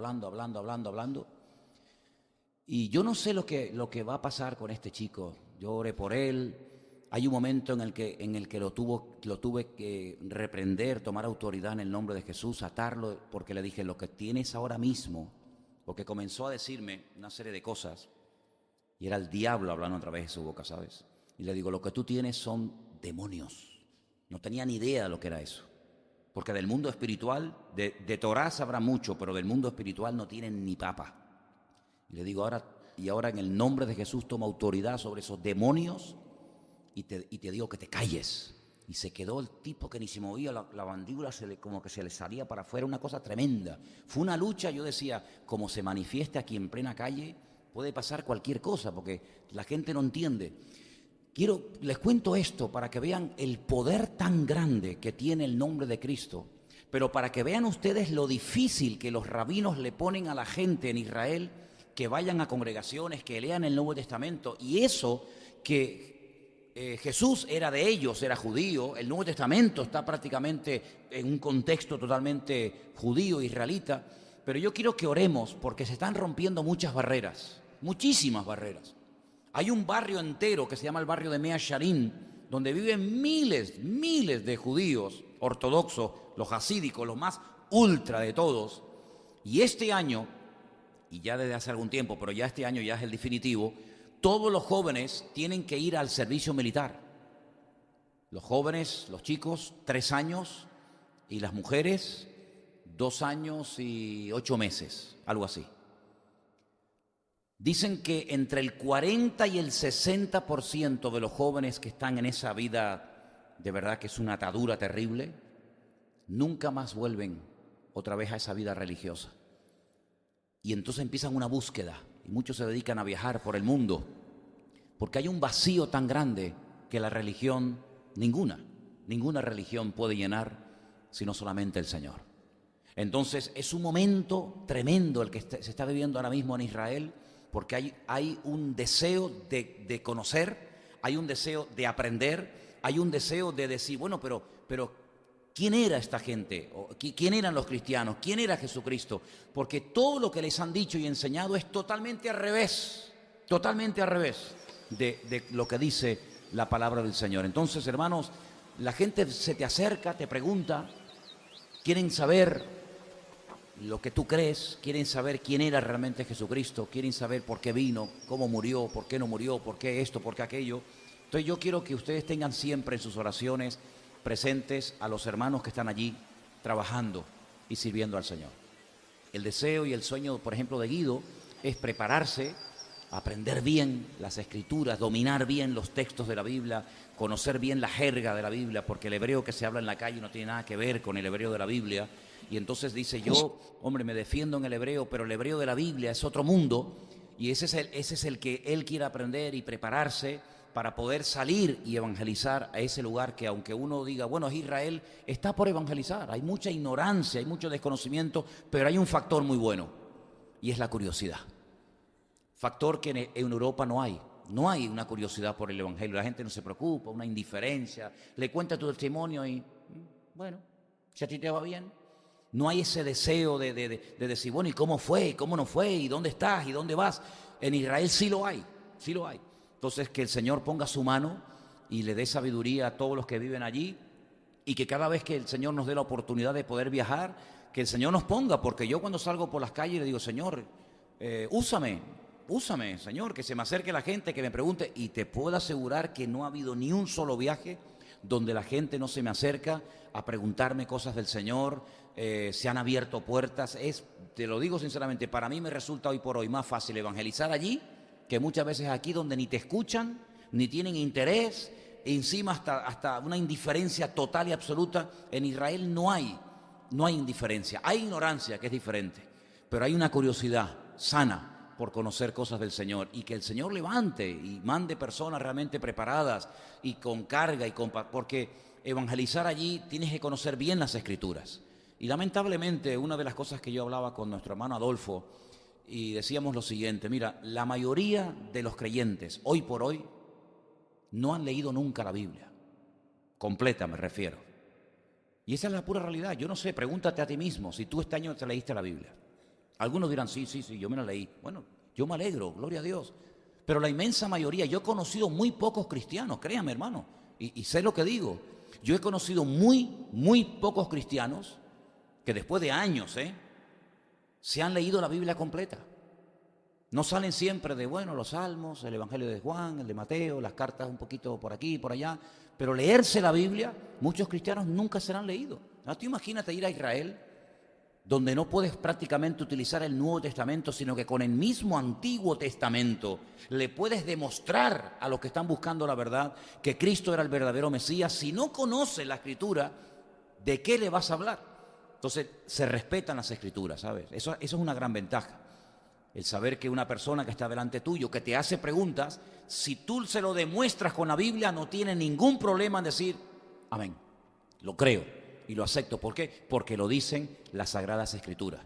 Y yo no sé lo que va a pasar con este chico. Yo oré por él. Hay un momento en el que lo tuve que reprender, tomar autoridad en el nombre de Jesús, atarlo, porque le dije, lo que tienes ahora mismo, porque comenzó a decirme una serie de cosas, y era el diablo hablando a través de su boca, ¿sabes? Y le digo, lo que tú tienes son demonios. No tenía ni idea de lo que era eso, porque del mundo espiritual, de Torah sabrá mucho, pero del mundo espiritual no tienen ni papa. Y le digo, ahora en el nombre de Jesús toma autoridad sobre esos demonios y te digo que te calles. Y se quedó el tipo que ni se movía, la mandíbula como que se le salía para afuera, una cosa tremenda. Fue una lucha, yo decía, como se manifieste aquí en plena calle, puede pasar cualquier cosa, porque la gente no entiende. Les cuento esto para que vean el poder tan grande que tiene el nombre de Cristo, pero para que vean ustedes lo difícil que los rabinos le ponen a la gente en Israel, que vayan a congregaciones, que lean el Nuevo Testamento, y eso que Jesús era de ellos, era judío, el Nuevo Testamento está prácticamente en un contexto totalmente judío, israelita, pero yo quiero que oremos porque se están rompiendo muchas barreras, muchísimas barreras. Hay un barrio entero que se llama el barrio de Mea Shearim, donde viven miles de judíos ortodoxos, los hasídicos, los más ultra de todos, y este año, y ya desde hace algún tiempo, pero ya este año ya es el definitivo, todos los jóvenes tienen que ir al servicio militar. Los jóvenes, los chicos, 3 años, y las mujeres, 2 años y 8 meses, algo así. Dicen que entre el 40 y el 60% de los jóvenes que están en esa vida, de verdad que es una atadura terrible, nunca más vuelven otra vez a esa vida religiosa. Y entonces empiezan una búsqueda, y muchos se dedican a viajar por el mundo, porque hay un vacío tan grande que la religión, ninguna religión puede llenar, sino solamente el Señor. Entonces es un momento tremendo el que se está viviendo ahora mismo en Israel, porque hay un deseo de conocer, hay un deseo de aprender, hay un deseo de decir, bueno, pero ¿quién era esta gente? ¿Quién eran los cristianos? ¿Quién era Jesucristo? Porque todo lo que les han dicho y enseñado es totalmente al revés de lo que dice la palabra del Señor. Entonces, hermanos, la gente se te acerca, te pregunta, quieren saber lo que tú crees, quieren saber quién era realmente Jesucristo, quieren saber por qué vino, cómo murió, por qué no murió, por qué esto, por qué aquello. Entonces yo quiero que ustedes tengan siempre en sus oraciones presentes a los hermanos que están allí trabajando y sirviendo al Señor. El deseo y el sueño, por ejemplo, de Guido es prepararse, aprender bien las Escrituras, dominar bien los textos de la Biblia, conocer bien la jerga de la Biblia, porque el hebreo que se habla en la calle no tiene nada que ver con el hebreo de la Biblia. Y entonces dice, yo, hombre, me defiendo en el hebreo, pero el hebreo de la Biblia es otro mundo, y ese es el que él quiere aprender y prepararse para poder salir y evangelizar a ese lugar que, aunque uno diga, bueno, es Israel, está por evangelizar. Hay mucha ignorancia, hay mucho desconocimiento, pero hay un factor muy bueno, y es la curiosidad. Factor que en Europa no hay. No hay una curiosidad por el evangelio. La gente no se preocupa, una indiferencia. Le cuenta tu testimonio y, bueno, si a ti te va bien. No hay ese deseo de decir, bueno, ¿y cómo fue? ¿Y cómo no fue? ¿Y dónde estás? ¿Y dónde vas? En Israel sí lo hay, sí lo hay. Entonces, que el Señor ponga su mano y le dé sabiduría a todos los que viven allí Y que cada vez que el Señor nos dé la oportunidad de poder viajar, que el Señor nos ponga, porque yo cuando salgo por las calles le digo, Señor, úsame, Señor, que se me acerque la gente, que me pregunte, y te puedo asegurar que no ha habido ni un solo viaje donde la gente no se me acerca a preguntarme cosas del Señor, se han abierto puertas. Te lo digo sinceramente, para mí me resulta hoy por hoy más fácil evangelizar allí que muchas veces aquí, donde ni te escuchan, ni tienen interés, e encima hasta una indiferencia total y absoluta. En Israel no hay indiferencia, hay ignorancia, que es diferente, pero hay una curiosidad sana por conocer cosas del Señor, y que el Señor levante y mande personas realmente preparadas y con carga, porque evangelizar allí tienes que conocer bien las Escrituras. Y lamentablemente una de las cosas que yo hablaba con nuestro hermano Adolfo, y decíamos lo siguiente: mira, la mayoría de los creyentes hoy por hoy no han leído nunca la Biblia completa, me refiero. Y esa es la pura realidad. Yo no sé, pregúntate a ti mismo si tú este año te leíste la Biblia. Algunos dirán, sí, yo me la leí. Bueno, yo me alegro, gloria a Dios. Pero la inmensa mayoría, yo he conocido muy pocos cristianos, créanme, hermano, y sé lo que digo. Yo he conocido muy pocos cristianos que después de años, se han leído la Biblia completa. No salen siempre de, los salmos, el Evangelio de Juan, el de Mateo, las cartas un poquito por aquí y por allá, pero leerse la Biblia, muchos cristianos nunca se la han leído. Ahora, tú imagínate ir a Israel, donde no puedes prácticamente utilizar el Nuevo Testamento, sino que con el mismo Antiguo Testamento le puedes demostrar a los que están buscando la verdad que Cristo era el verdadero Mesías. Si no conoces la Escritura, ¿de qué le vas a hablar? Entonces, se respetan las Escrituras, ¿sabes? Eso es una gran ventaja. El saber que una persona que está delante tuyo, que te hace preguntas, si tú se lo demuestras con la Biblia, no tiene ningún problema en decir, amén, lo creo y lo acepto. ¿Por qué? Porque lo dicen las Sagradas Escrituras.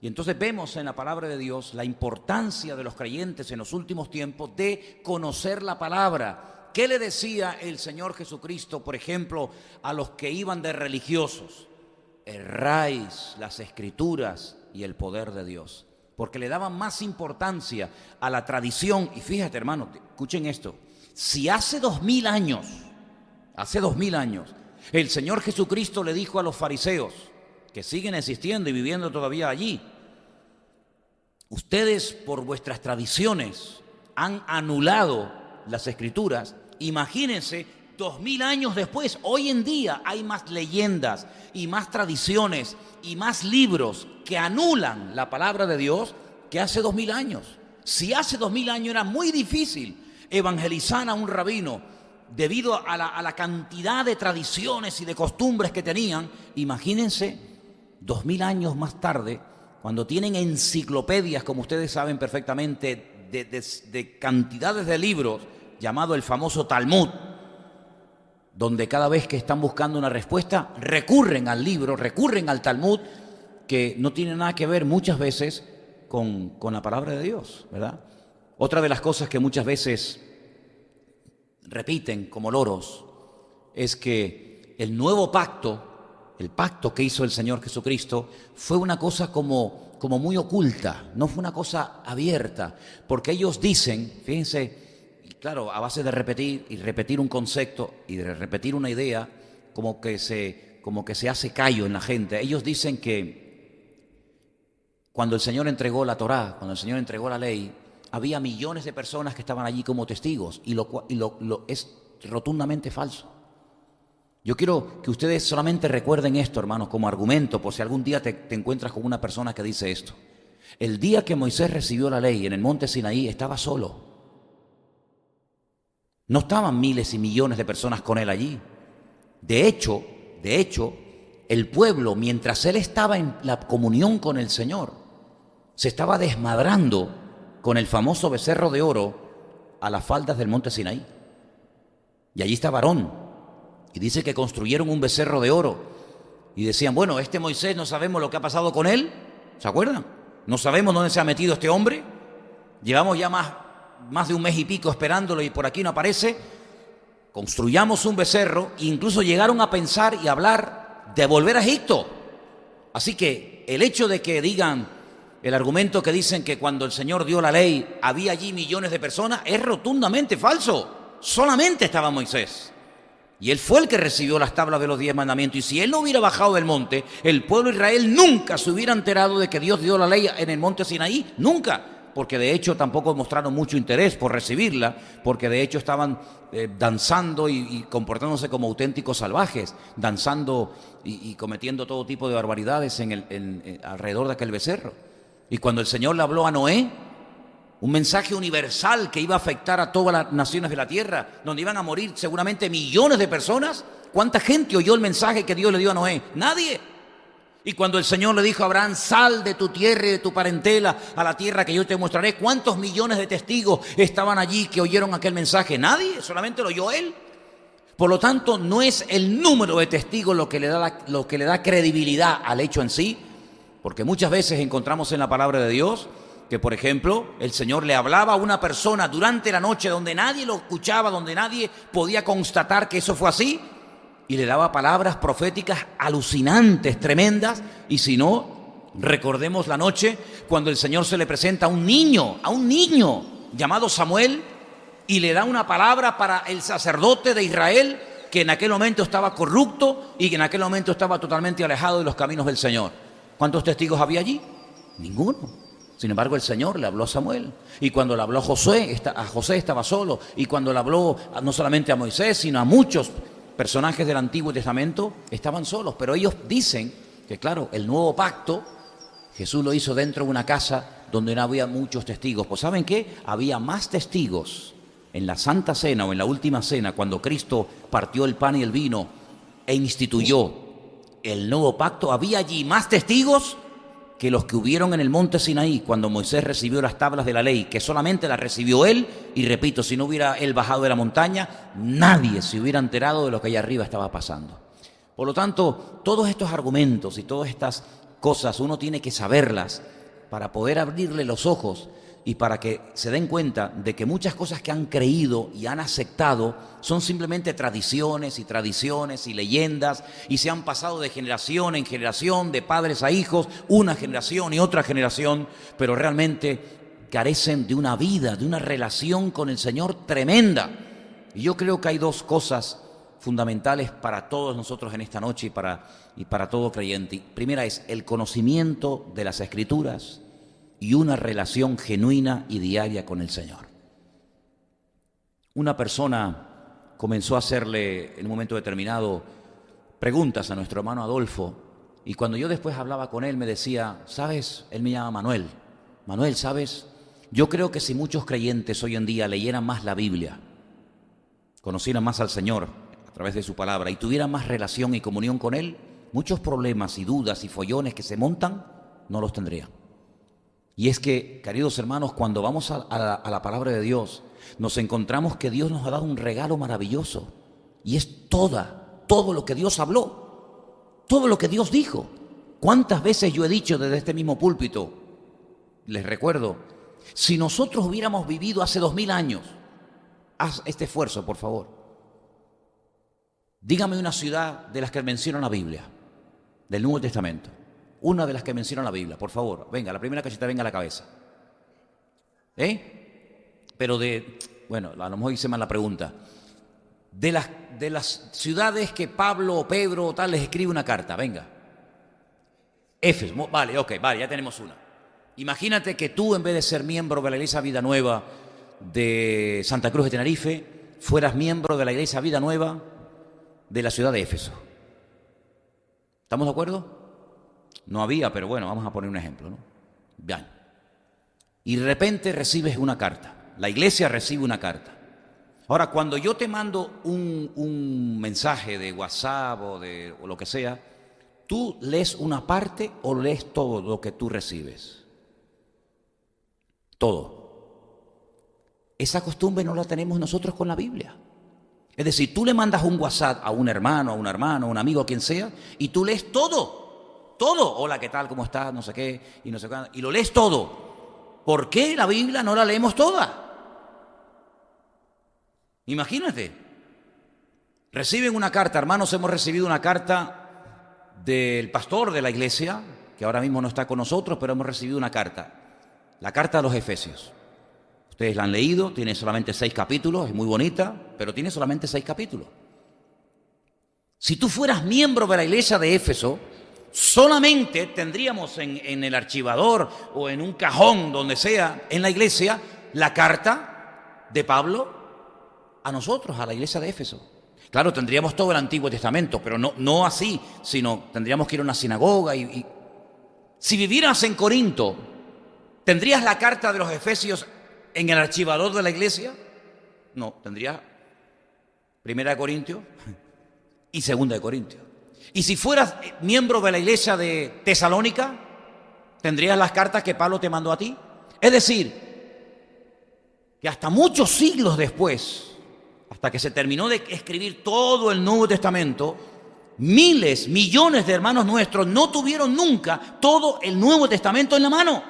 Y entonces vemos en la palabra de Dios la importancia de los creyentes en los últimos tiempos de conocer la palabra. ¿Qué le decía el Señor Jesucristo, por ejemplo, a los que iban de religiosos? Erráis las Escrituras y el poder de Dios. Porque le daban más importancia a la tradición. Y fíjate, hermano, escuchen esto. Si hace 2000 años, el Señor Jesucristo le dijo a los fariseos, que siguen existiendo y viviendo todavía allí, ustedes por vuestras tradiciones han anulado las Escrituras. Imagínense, 2000 años después, hoy en día hay más leyendas y más tradiciones y más libros que anulan la palabra de Dios que hace 2000 años. Si hace 2000 años era muy difícil evangelizar a un rabino debido a la cantidad de tradiciones y de costumbres que tenían, imagínense 2000 años más tarde, cuando tienen enciclopedias, como ustedes saben perfectamente, de cantidades de libros, llamado el famoso Talmud, donde cada vez que están buscando una respuesta, recurren al libro, recurren al Talmud, que no tiene nada que ver muchas veces con la palabra de Dios, ¿verdad? Otra de las cosas que muchas veces repiten como loros, es que el nuevo pacto, el pacto que hizo el Señor Jesucristo, fue una cosa como muy oculta, no fue una cosa abierta, porque ellos dicen, fíjense, claro, a base de repetir un concepto y de repetir una idea, como que se hace callo en la gente. Ellos dicen que cuando el Señor entregó la Torá, cuando el Señor entregó la ley, había millones de personas que estaban allí como testigos, y lo es rotundamente falso. Yo quiero que ustedes solamente recuerden esto, hermanos, como argumento, por si algún día te encuentras con una persona que dice esto. El día que Moisés recibió la ley en el monte Sinaí, estaba solo. No estaban miles y millones de personas con él allí. De hecho, el pueblo, mientras él estaba en la comunión con el Señor, se estaba desmadrando con el famoso becerro de oro a las faldas del monte Sinaí. Y allí estaba Aarón. Y dice que construyeron un becerro de oro. Y decían, bueno, este Moisés no sabemos lo que ha pasado con él. ¿Se acuerdan? No sabemos dónde se ha metido este hombre. Llevamos ya más de un mes y pico esperándolo y por aquí no aparece. Construyamos un becerro. E incluso llegaron a pensar y hablar de volver a Egipto. Así que el hecho de que digan, el argumento que dicen que cuando el Señor dio la ley había allí millones de personas, es rotundamente falso. Solamente estaba Moisés. Y él fue el que recibió las tablas de los 10 mandamientos. Y si él no hubiera bajado del monte, el pueblo de Israel nunca se hubiera enterado de que Dios dio la ley en el monte Sinaí. Nunca. Porque de hecho tampoco mostraron mucho interés por recibirla, porque de hecho estaban danzando y comportándose como auténticos salvajes, danzando y cometiendo todo tipo de barbaridades alrededor de aquel becerro. Y cuando el Señor le habló a Noé, un mensaje universal que iba a afectar a todas las naciones de la tierra, donde iban a morir seguramente millones de personas, ¿cuánta gente oyó el mensaje que Dios le dio a Noé? Nadie. Y cuando el Señor le dijo a Abraham, sal de tu tierra y de tu parentela a la tierra que yo te mostraré, ¿cuántos millones de testigos estaban allí que oyeron aquel mensaje? Nadie, solamente lo oyó él. Por lo tanto, no es el número de testigos lo que le da credibilidad al hecho en sí, porque muchas veces encontramos en la palabra de Dios que, por ejemplo, el Señor le hablaba a una persona durante la noche donde nadie lo escuchaba, donde nadie podía constatar que eso fue así, y le daba palabras proféticas alucinantes, tremendas. Y si no, recordemos la noche cuando el Señor se le presenta a un niño llamado Samuel, y le da una palabra para el sacerdote de Israel, que en aquel momento estaba corrupto y que en aquel momento estaba totalmente alejado de los caminos del Señor. ¿Cuántos testigos había allí? Ninguno. Sin embargo, el Señor le habló a Samuel. Y cuando le habló a José estaba solo. Y cuando le habló no solamente a Moisés, sino a muchos personajes del Antiguo Testamento, estaban solos. Pero ellos dicen que, claro, el nuevo pacto Jesús lo hizo dentro de una casa donde no había muchos testigos. Pues ¿saben qué? Había más testigos en la Santa Cena o en la Última Cena, cuando Cristo partió el pan y el vino e instituyó el nuevo pacto. Había allí más testigos que los que hubieron en el monte Sinaí cuando Moisés recibió las tablas de la ley, que solamente las recibió él. Y repito, si no hubiera él bajado de la montaña, nadie se hubiera enterado de lo que allá arriba estaba pasando. Por lo tanto, todos estos argumentos y todas estas cosas uno tiene que saberlas para poder abrirle los ojos y para que se den cuenta de que muchas cosas que han creído y han aceptado son simplemente tradiciones y leyendas, y se han pasado de generación en generación, de padres a hijos, una generación y otra generación, pero realmente carecen de una vida, de una relación con el Señor tremenda. Y yo creo que hay dos cosas fundamentales para todos nosotros en esta noche y para todo creyente. Primera es el conocimiento de las Escrituras y una relación genuina y diaria con el Señor. Una persona comenzó a hacerle en un momento determinado preguntas a nuestro hermano Adolfo, y cuando yo después hablaba con él me decía, ¿sabes? Él me llama Manuel. Manuel, ¿sabes? Yo creo que si muchos creyentes hoy en día leyeran más la Biblia, conocieran más al Señor a través de su palabra y tuvieran más relación y comunión con Él, muchos problemas y dudas y follones que se montan no los tendrían. Y es que, queridos hermanos, cuando vamos a la palabra de Dios, nos encontramos que Dios nos ha dado un regalo maravilloso. Y es todo lo que Dios habló, todo lo que Dios dijo. ¿Cuántas veces yo he dicho desde este mismo púlpito? Les recuerdo, si nosotros hubiéramos vivido hace 2000 años, haz este esfuerzo, por favor. Dígame una ciudad de las que menciona la Biblia, del Nuevo Testamento. Una de las que menciona la Biblia, por favor. Venga, la primera que se te venga a la cabeza. Pero bueno, a lo mejor hice mal la pregunta. De las ciudades que Pablo o Pedro o tal les escribe una carta, venga. Éfeso, vale, ya tenemos una. Imagínate que tú, en vez de ser miembro de la Iglesia Vida Nueva de Santa Cruz de Tenerife, fueras miembro de la Iglesia Vida Nueva de la ciudad de Éfeso. ¿Estamos de acuerdo? No había, pero bueno, vamos a poner un ejemplo, ¿no? Bien. Y de repente recibes una carta. La iglesia recibe una carta. Ahora, cuando yo te mando un mensaje de WhatsApp o lo que sea, ¿tú lees una parte o lees todo lo que tú recibes? Todo. Esa costumbre no la tenemos nosotros con la Biblia. Es decir, tú le mandas un WhatsApp a un hermano, a un amigo, a quien sea, y tú lees todo. Todo. Hola, ¿qué tal? ¿Cómo estás? No sé qué, y no sé cuándo. Y lo lees todo. ¿Por qué la Biblia no la leemos toda? Imagínate. Reciben una carta. Hermanos, hemos recibido una carta del pastor de la iglesia, que ahora mismo no está con nosotros, pero hemos recibido una carta. La carta a los Efesios. Ustedes la han leído, tiene solamente 6 capítulos, es muy bonita, pero tiene solamente 6 capítulos. Si tú fueras miembro de la iglesia de Éfeso, solamente tendríamos en el archivador o en un cajón, donde sea, en la iglesia, la carta de Pablo a nosotros, a la iglesia de Éfeso. Claro, tendríamos todo el Antiguo Testamento, pero no así, sino tendríamos que ir a una sinagoga y... Si vivieras en Corinto, ¿tendrías la carta de los Efesios en el archivador de la iglesia? No, tendrías 1 de Corintios y 2 de Corintios. Y si fueras miembro de la iglesia de Tesalónica, ¿tendrías las cartas que Pablo te mandó a ti? Es decir, que hasta muchos siglos después, hasta que se terminó de escribir todo el Nuevo Testamento, miles, millones de hermanos nuestros no tuvieron nunca todo el Nuevo Testamento en la mano.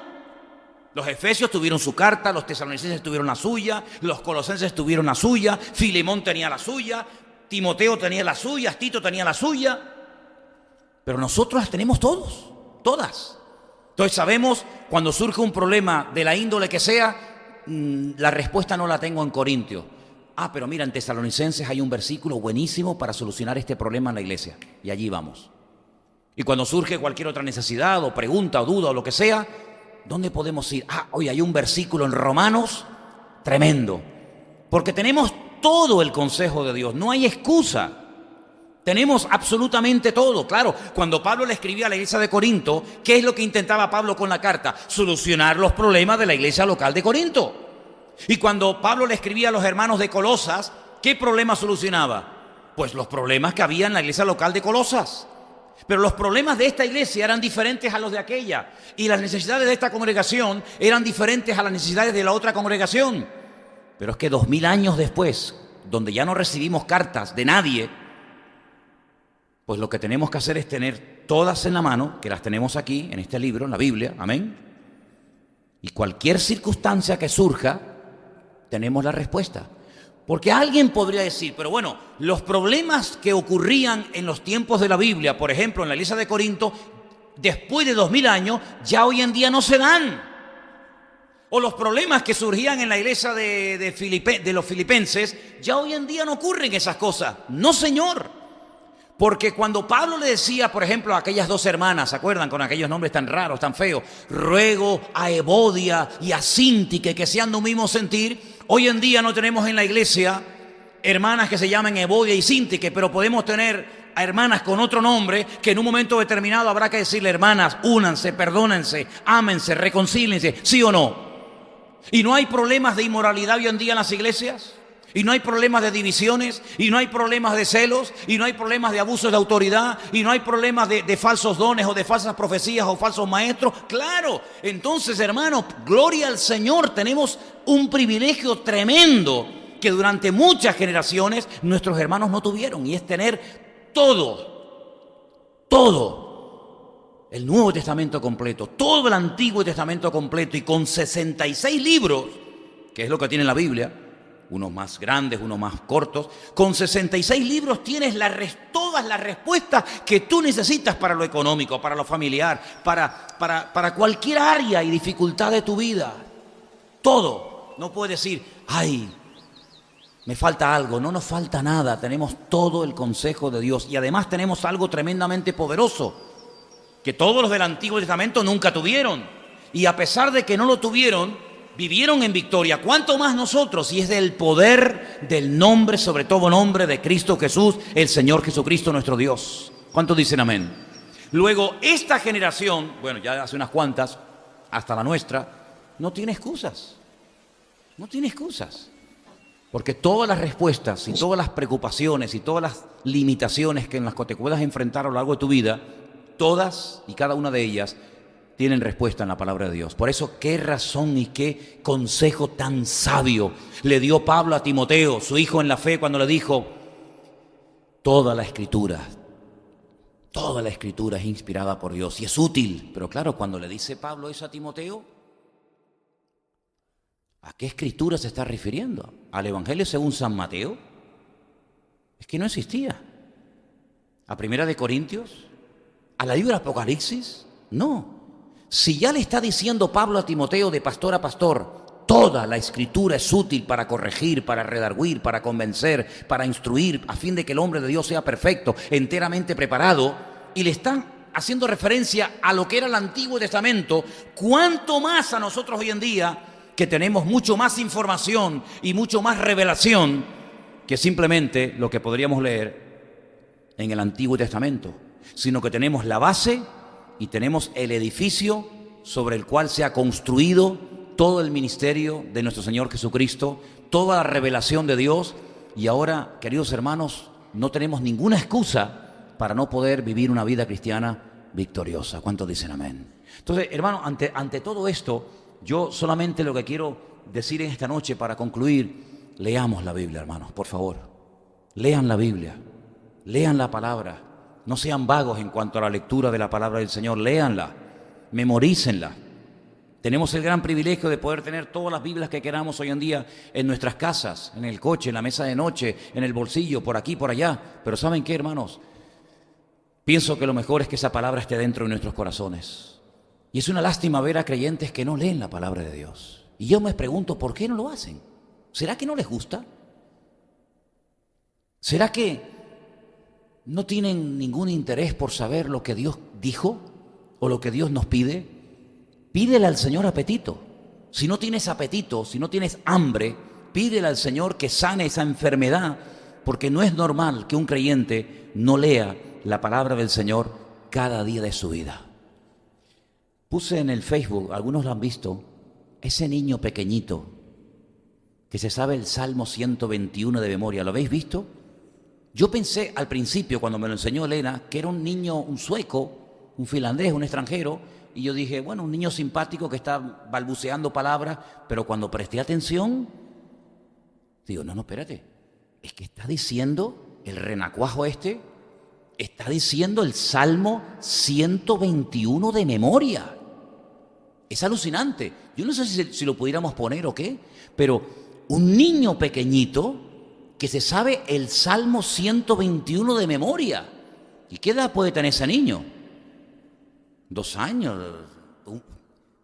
Los efesios tuvieron su carta, los tesalonicenses tuvieron la suya, los colosenses tuvieron la suya, Filemón tenía la suya, Timoteo tenía la suya, Tito tenía la suya, pero nosotros las tenemos todos, todas. Entonces sabemos cuando surge un problema de la índole que sea, la respuesta no la tengo en Corintios. Pero mira, en Tesalonicenses hay un versículo buenísimo para solucionar este problema en la iglesia. Y allí vamos. Y cuando surge cualquier otra necesidad o pregunta o duda o lo que sea, ¿dónde podemos ir? Hoy hay un versículo en Romanos tremendo. Porque tenemos todo el consejo de Dios, no hay excusa. Tenemos absolutamente todo. Claro, cuando Pablo le escribía a la iglesia de Corinto, ¿qué es lo que intentaba Pablo con la carta? Solucionar los problemas de la iglesia local de Corinto. Y cuando Pablo le escribía a los hermanos de Colosas, ¿qué problema solucionaba? Pues los problemas que había en la iglesia local de Colosas. Pero los problemas de esta iglesia eran diferentes a los de aquella. Y las necesidades de esta congregación eran diferentes a las necesidades de la otra congregación. Pero es que 2000 años después, donde ya no recibimos cartas de nadie, pues lo que tenemos que hacer es tener todas en la mano, que las tenemos aquí, en este libro, en la Biblia, amén. Y cualquier circunstancia que surja, tenemos la respuesta. Porque alguien podría decir, pero bueno, los problemas que ocurrían en los tiempos de la Biblia, por ejemplo, en la iglesia de Corinto, después de 2000 años, ya hoy en día no se dan. O los problemas que surgían en la iglesia de los filipenses, ya hoy en día no ocurren esas cosas. No, señor. Porque cuando Pablo le decía, por ejemplo, a aquellas dos hermanas, ¿se acuerdan? Con aquellos nombres tan raros, tan feos, ruego a Evodia y a Síntique que sean de un mismo sentir. Hoy en día no tenemos en la iglesia hermanas que se llamen Evodia y Síntique, pero podemos tener a hermanas con otro nombre que en un momento determinado habrá que decirle, hermanas, únanse, perdónense, ámense, reconcíliense, ¿sí o no? ¿Y no hay problemas de inmoralidad hoy en día en las iglesias? Y no hay problemas de divisiones, y no hay problemas de celos, y no hay problemas de abusos de autoridad, y no hay problemas de falsos dones o de falsas profecías o falsos maestros. Claro, entonces, hermanos, gloria al Señor, tenemos un privilegio tremendo que durante muchas generaciones nuestros hermanos no tuvieron, y es tener todo el Nuevo Testamento completo, todo el Antiguo Testamento completo, y con 66 libros, que es lo que tiene la Biblia, unos más grandes, unos más cortos. Con 66 libros tienes todas las respuestas que tú necesitas para lo económico, para lo familiar, para cualquier área y dificultad de tu vida. Todo. No puedes decir, me falta algo. No nos falta nada. Tenemos todo el consejo de Dios. Y además tenemos algo tremendamente poderoso, que todos los del Antiguo Testamento nunca tuvieron. Y a pesar de que no lo tuvieron, vivieron en victoria. ¿Cuánto más nosotros? Y es del poder del nombre, sobre todo nombre de Cristo Jesús, el Señor Jesucristo nuestro Dios. ¿Cuántos dicen amén? Luego, esta generación, bueno, ya hace unas cuantas, hasta la nuestra, no tiene excusas. No tiene excusas. Porque todas las respuestas y todas las preocupaciones y todas las limitaciones que en las que te puedas enfrentar a lo largo de tu vida, todas y cada una de ellas tienen respuesta en la palabra de Dios. Por eso, qué razón y qué consejo tan sabio le dio Pablo a Timoteo, su hijo en la fe, cuando le dijo, toda la escritura es inspirada por Dios y es útil. Pero claro, cuando le dice Pablo eso a Timoteo, ¿a qué escritura se está refiriendo? ¿Al Evangelio según San Mateo? Es que no existía. ¿A Primera de Corintios? ¿A la libro de Apocalipsis? No. Si ya le está diciendo Pablo a Timoteo de pastor a pastor, Toda la Escritura es útil para corregir, para redarguir, para convencer, para instruir, a fin de que el hombre de Dios sea perfecto, enteramente preparado. Y le están haciendo referencia a lo que era el Antiguo Testamento, cuánto más a nosotros hoy en día, que tenemos mucho más información y mucho más revelación que simplemente lo que podríamos leer en el Antiguo Testamento, sino que tenemos la base y tenemos el edificio sobre el cual se ha construido todo el ministerio de nuestro Señor Jesucristo, toda la revelación de Dios. Y ahora, queridos hermanos, no tenemos ninguna excusa para no poder vivir una vida cristiana victoriosa. ¿Cuántos dicen amén? Entonces, hermano, ante todo esto, yo solamente lo que quiero decir en esta noche para concluir, leamos la Biblia, hermanos, por favor. Lean la Biblia, lean la palabra. No sean vagos en cuanto a la lectura de la palabra del Señor, léanla, memorícenla. Tenemos el gran privilegio de poder tener todas las Biblias que queramos hoy en día en nuestras casas, en el coche, en la mesa de noche, en el bolsillo, por aquí, por allá. Pero ¿saben qué, hermanos? Pienso que lo mejor es que esa palabra esté dentro de nuestros corazones. Y es una lástima ver a creyentes que no leen la palabra de Dios. Y yo me pregunto, ¿por qué no lo hacen? ¿Será que no les gusta? ¿Será que no tienen ningún interés por saber lo que Dios dijo o lo que Dios nos pide? Pídele al Señor apetito. Si no tienes apetito, si no tienes hambre, pídele al Señor que sane esa enfermedad, porque no es normal que un creyente no lea la palabra del Señor cada día de su vida. Puse en el Facebook, algunos lo han visto, ese niño pequeñito que se sabe el Salmo 121 de memoria. ¿Lo habéis visto? Yo pensé al principio, cuando me lo enseñó Elena, que era un niño, un sueco, un finlandés, un extranjero. Y yo dije, bueno, un niño simpático que está balbuceando palabras, pero cuando presté atención, digo, no, espérate, es que está diciendo el renacuajo está diciendo el Salmo 121 de memoria. Es alucinante. Yo no sé si lo pudiéramos poner o qué, pero un niño pequeñito que se sabe el Salmo 121 de memoria. ¿Y qué edad puede tener ese niño? 2 años,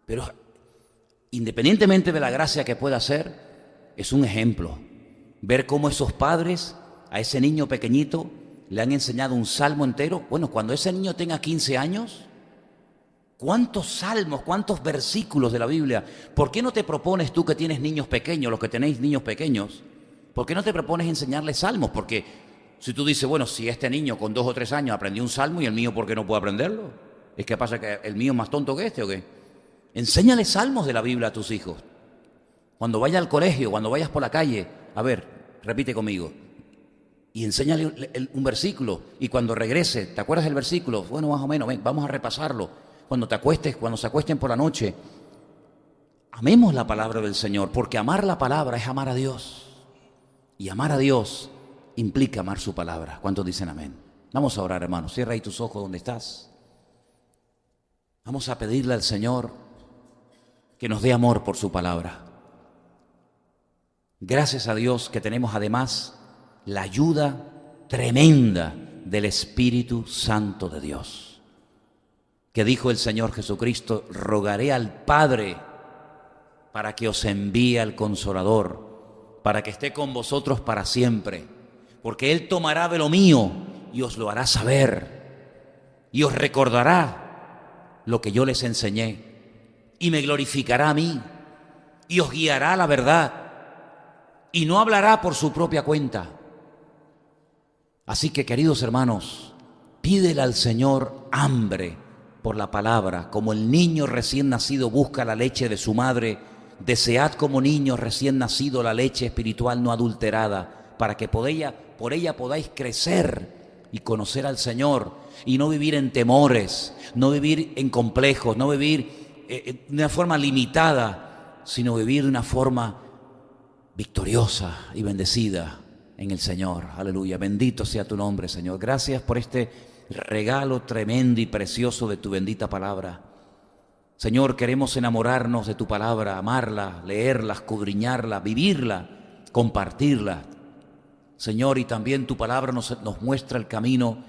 pero independientemente de la gracia que pueda hacer, es un ejemplo. Ver cómo esos padres a ese niño pequeñito le han enseñado un salmo entero. Bueno, cuando ese niño tenga 15 años, ¿cuántos salmos, cuántos versículos de la Biblia? ¿Por qué no te propones tú que tienes niños pequeños, los que tenéis niños pequeños, por qué no te propones enseñarles salmos? Porque si tú dices, bueno, si este niño con 2 o 3 años aprendió un salmo y el mío, ¿por qué no puede aprenderlo? ¿Es que pasa que el mío es más tonto que este o qué? Enséñale salmos de la Biblia a tus hijos. Cuando vayas al colegio, cuando vayas por la calle, a ver, repite conmigo. Y enséñale un versículo. Y cuando regrese, ¿te acuerdas del versículo? Bueno, más o menos, ven, vamos a repasarlo. Cuando te acuestes, cuando se acuesten por la noche, amemos la palabra del Señor, porque amar la palabra es amar a Dios. Y amar a Dios implica amar su palabra. ¿Cuántos dicen amén? Vamos a orar, hermanos. Cierra ahí tus ojos donde estás. Vamos a pedirle al Señor que nos dé amor por su palabra. Gracias a Dios que tenemos además la ayuda tremenda del Espíritu Santo de Dios. Que dijo el Señor Jesucristo, rogaré al Padre para que os envíe al Consolador, para que esté con vosotros para siempre, porque Él tomará de lo mío y os lo hará saber, y os recordará lo que yo les enseñé, y me glorificará a mí, y os guiará a la verdad, y no hablará por su propia cuenta. Así que, queridos hermanos, pídele al Señor hambre por la palabra, como el niño recién nacido busca la leche de su madre. Desead como niños recién nacido la leche espiritual no adulterada, para que por ella podáis crecer y conocer al Señor, y no vivir en temores, no vivir en complejos, no vivir de una forma limitada, sino vivir de una forma victoriosa y bendecida en el Señor. Aleluya, bendito sea tu nombre, Señor. Gracias por este regalo tremendo y precioso de tu bendita palabra. Señor, queremos enamorarnos de tu palabra, amarla, leerla, escudriñarla, vivirla, compartirla. Señor, y también tu palabra nos muestra el camino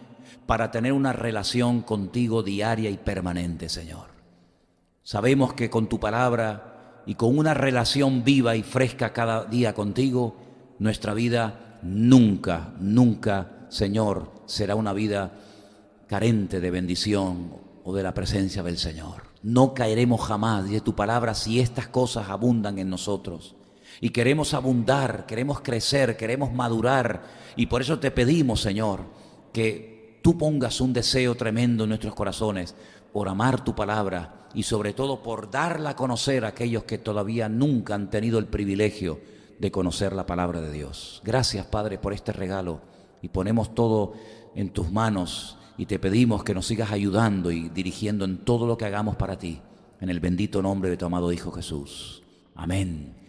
para tener una relación contigo diaria y permanente, Señor. Sabemos que con tu palabra y con una relación viva y fresca cada día contigo, nuestra vida nunca, nunca, Señor, será una vida carente de bendición o de la presencia del Señor. No caeremos jamás, dice tu palabra, si estas cosas abundan en nosotros. Y queremos abundar, queremos crecer, queremos madurar. Y por eso te pedimos, Señor, que tú pongas un deseo tremendo en nuestros corazones por amar tu palabra y sobre todo por darla a conocer a aquellos que todavía nunca han tenido el privilegio de conocer la palabra de Dios. Gracias, Padre, por este regalo, y ponemos todo en tus manos y te pedimos que nos sigas ayudando y dirigiendo en todo lo que hagamos para ti, en el bendito nombre de tu amado Hijo Jesús. Amén.